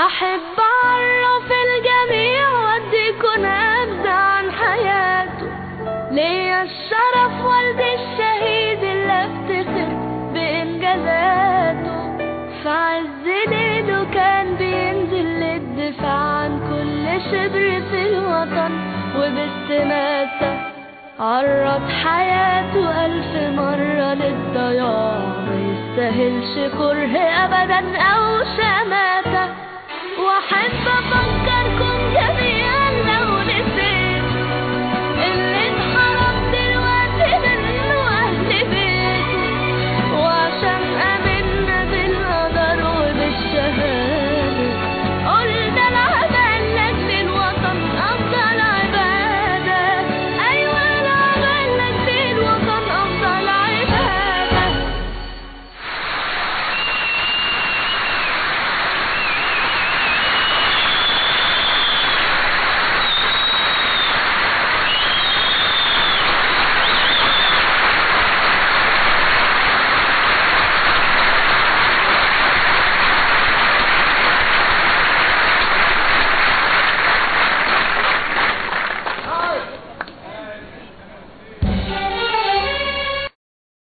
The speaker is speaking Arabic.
أحب أعرف الجميع وأديكوا نبذة عن حياته. ليا الشرف والدي الشهيد اللي افتخر بإنجازاته. في عز ليله كان بينزل للدفاع عن كل شبر في الوطن، وباستماتة عرض حياته 1000 مرة للضياع. ما يستاهلش كره أبدا أو شماتة.